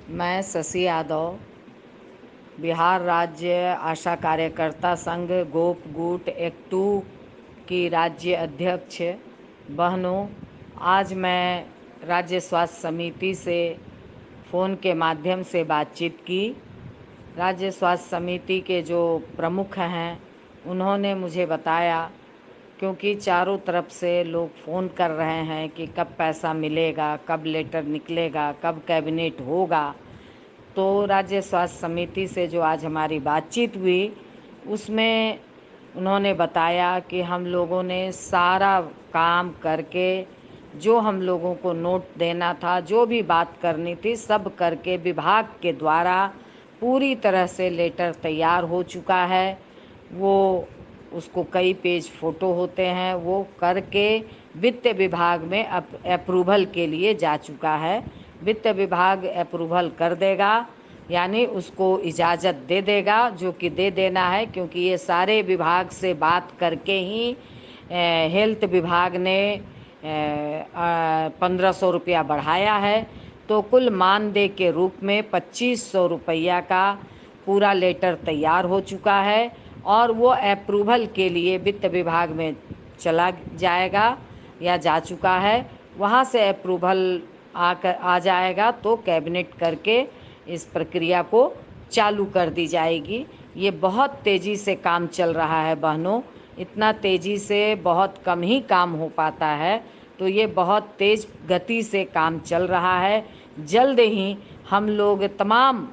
मैं शशि यादव बिहार राज्य आशा कार्यकर्ता संघ गोप गुट एक्टू की राज्य अध्यक्ष। बहनों, आज मैं राज्य स्वास्थ्य समिति से फ़ोन के माध्यम से बातचीत की। राज्य स्वास्थ्य समिति के जो प्रमुख हैं उन्होंने मुझे बताया, क्योंकि चारों तरफ से लोग फ़ोन कर रहे हैं कि कब पैसा मिलेगा, कब लेटर निकलेगा, कब कैबिनेट होगा। तो राज्य स्वास्थ्य समिति से जो आज हमारी बातचीत हुई उसमें उन्होंने बताया कि हम लोगों ने सारा काम करके, जो हम लोगों को नोट देना था, जो भी बात करनी थी, सब करके विभाग के द्वारा पूरी तरह से लेटर तैयार हो चुका है। वो उसको कई पेज फ़ोटो होते हैं, वो करके वित्त विभाग में अप्रूवल के लिए जा चुका है। वित्त विभाग अप्रूवल कर देगा, यानी उसको इजाज़त दे देगा, जो कि दे देना है, क्योंकि ये सारे विभाग से बात करके ही हेल्थ विभाग ने 1500 रुपया बढ़ाया है। तो कुल मानदेय के रूप में 2500 रुपया का पूरा लेटर तैयार हो चुका है और वो अप्रूवल के लिए वित्त विभाग में चला जाएगा या जा चुका है। वहाँ से अप्रूवल आ जाएगा तो कैबिनेट करके इस प्रक्रिया को चालू कर दी जाएगी। ये बहुत तेज़ी से काम चल रहा है बहनों, इतना तेज़ी से बहुत कम ही काम हो पाता है, तो ये बहुत तेज़ गति से काम चल रहा है। जल्द ही हम लोग तमाम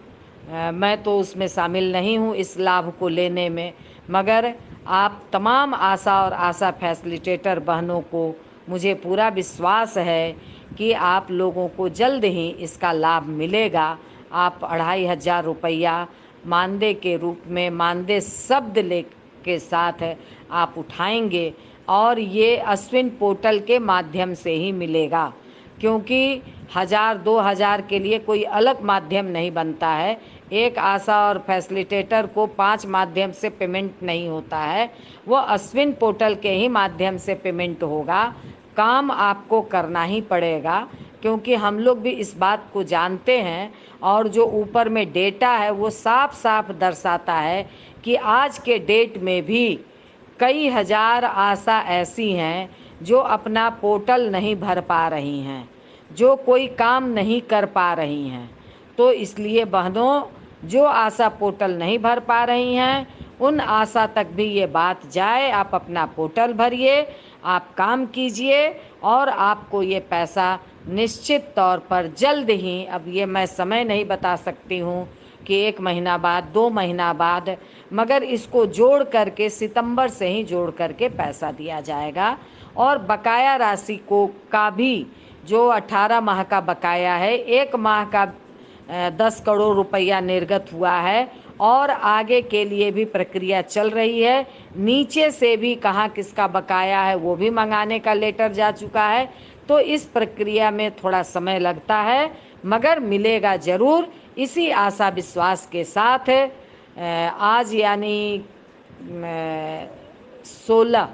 मैं तो उसमें शामिल नहीं हूँ इस लाभ को लेने में, मगर आप तमाम आशा और आशा फैसिलिटेटर बहनों को मुझे पूरा विश्वास है कि आप लोगों को जल्द ही इसका लाभ मिलेगा। आप 2500 रुपया मानदेय के रूप में, मानदेय शब्द ले के साथ आप उठाएंगे और ये अश्विन पोर्टल के माध्यम से ही मिलेगा, क्योंकि 1000-2000 के लिए कोई अलग माध्यम नहीं बनता है। एक आशा और फैसिलिटेटर को 5 माध्यम से पेमेंट नहीं होता है, वो अश्विन पोर्टल के ही माध्यम से पेमेंट होगा। काम आपको करना ही पड़ेगा, क्योंकि हम लोग भी इस बात को जानते हैं और जो ऊपर में डेटा है वो साफ साफ दर्शाता है कि आज के डेट में भी कई हज़ार आशा ऐसी हैं जो अपना पोर्टल नहीं भर पा रही हैं, जो कोई काम नहीं कर पा रही हैं। तो इसलिए बहनों, जो आशा पोर्टल नहीं भर पा रही हैं उन आशा तक भी ये बात जाए। आप अपना पोर्टल भरिए, आप काम कीजिए और आपको ये पैसा निश्चित तौर पर जल्द ही, अब ये मैं समय नहीं बता सकती हूँ कि 1 महीना बाद, 2 महीना बाद, मगर इसको जोड़ करके सितंबर से ही जोड़ करके पैसा दिया जाएगा। और बकाया राशि को का भी, जो 18 माह का बकाया है, 1 माह का 10 करोड़ रुपया निर्गत हुआ है और आगे के लिए भी प्रक्रिया चल रही है। नीचे से भी कहाँ किसका बकाया है वो भी मंगाने का लेटर जा चुका है। तो इस प्रक्रिया में थोड़ा समय लगता है, मगर मिलेगा ज़रूर। इसी आशा विश्वास के साथ आज यानी 16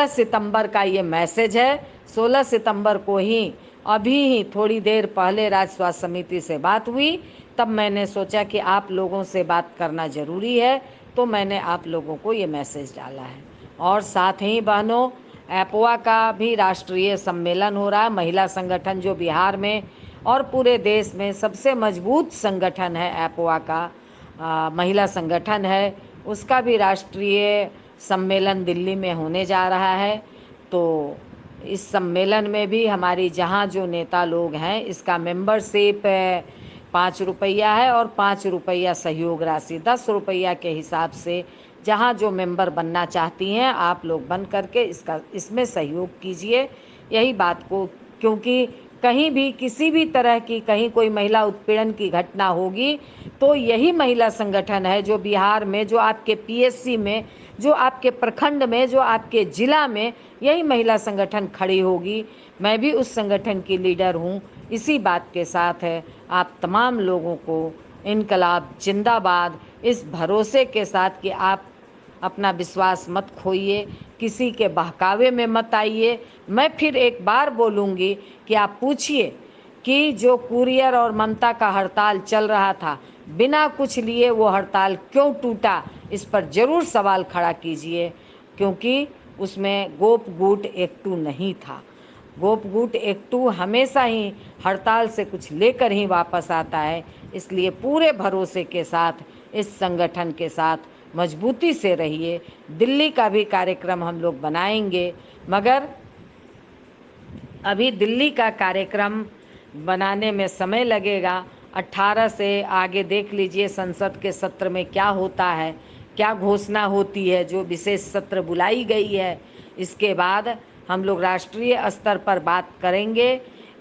सितंबर का ये मैसेज है। 16 सितंबर को ही, अभी ही थोड़ी देर पहले राज्य स्वास्थ्य समिति से बात हुई, तब मैंने सोचा कि आप लोगों से बात करना ज़रूरी है, तो मैंने आप लोगों को ये मैसेज डाला है। और साथ ही बहनों, एपवा का भी राष्ट्रीय सम्मेलन हो रहा है। महिला संगठन जो बिहार में और पूरे देश में सबसे मजबूत संगठन है, एपवा का महिला संगठन है, उसका भी राष्ट्रीय सम्मेलन दिल्ली में होने जा रहा है। तो इस सम्मेलन में भी हमारी जहाँ जो नेता लोग हैं, इसका मेंबरशिप 5 रुपया है और 5 रुपया सहयोग राशि, 10 रुपया के हिसाब से जहाँ जो मेंबर बनना चाहती हैं आप लोग बन करके इसमें सहयोग कीजिए। यही बात को, क्योंकि कहीं भी किसी भी तरह की कहीं कोई महिला उत्पीड़न की घटना होगी तो यही महिला संगठन है जो बिहार में, जो आपके पीएससी में, जो आपके प्रखंड में, जो आपके ज़िला में, यही महिला संगठन खड़ी होगी। मैं भी उस संगठन की लीडर हूँ। इसी बात के साथ है आप तमाम लोगों को इनकलाब जिंदाबाद, इस भरोसे के साथ कि आप अपना विश्वास मत खोइए, किसी के बहकावे में मत आइए। मैं फिर एक बार बोलूँगी कि आप पूछिए कि जो कुरियर और ममता का हड़ताल चल रहा था, बिना कुछ लिए वो हड़ताल क्यों टूटा, इस पर ज़रूर सवाल खड़ा कीजिए, क्योंकि उसमें गोप गुट एक्टू नहीं था। गोप गुट एक्टू हमेशा ही हड़ताल से कुछ लेकर ही वापस आता है। इसलिए पूरे भरोसे के साथ इस संगठन के साथ मजबूती से रहिए। दिल्ली का भी कार्यक्रम हम लोग बनाएंगे, मगर अभी दिल्ली का कार्यक्रम बनाने में समय लगेगा। 18 से आगे देख लीजिए संसद के सत्र में क्या होता है, क्या घोषणा होती है, जो विशेष सत्र बुलाई गई है। इसके बाद हम लोग राष्ट्रीय स्तर पर बात करेंगे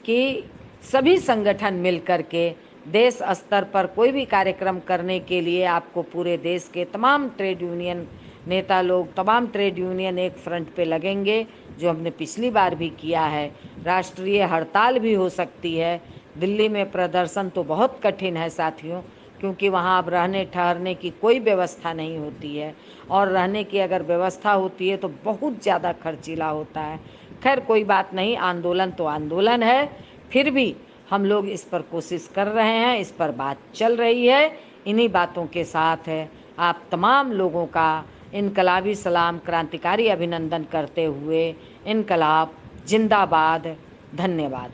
कि सभी संगठन मिलकर के देश स्तर पर कोई भी कार्यक्रम करने के लिए आपको पूरे देश के तमाम ट्रेड यूनियन नेता लोग, तमाम ट्रेड यूनियन एक फ्रंट पे लगेंगे, जो हमने पिछली बार भी किया है। राष्ट्रीय हड़ताल भी हो सकती है। दिल्ली में प्रदर्शन तो बहुत कठिन है साथियों, क्योंकि वहाँ अब रहने ठहरने की कोई व्यवस्था नहीं होती है, और रहने की अगर व्यवस्था होती है तो बहुत ज़्यादा खर्चीला होता है। खैर कोई बात नहीं, आंदोलन तो आंदोलन है, फिर भी हम लोग इस पर कोशिश कर रहे हैं, इस पर बात चल रही है। इन्हीं बातों के साथ है आप तमाम लोगों का इनकलाबी सलाम, क्रांतिकारी अभिनंदन करते हुए, इनकलाब जिंदाबाद। धन्यवाद।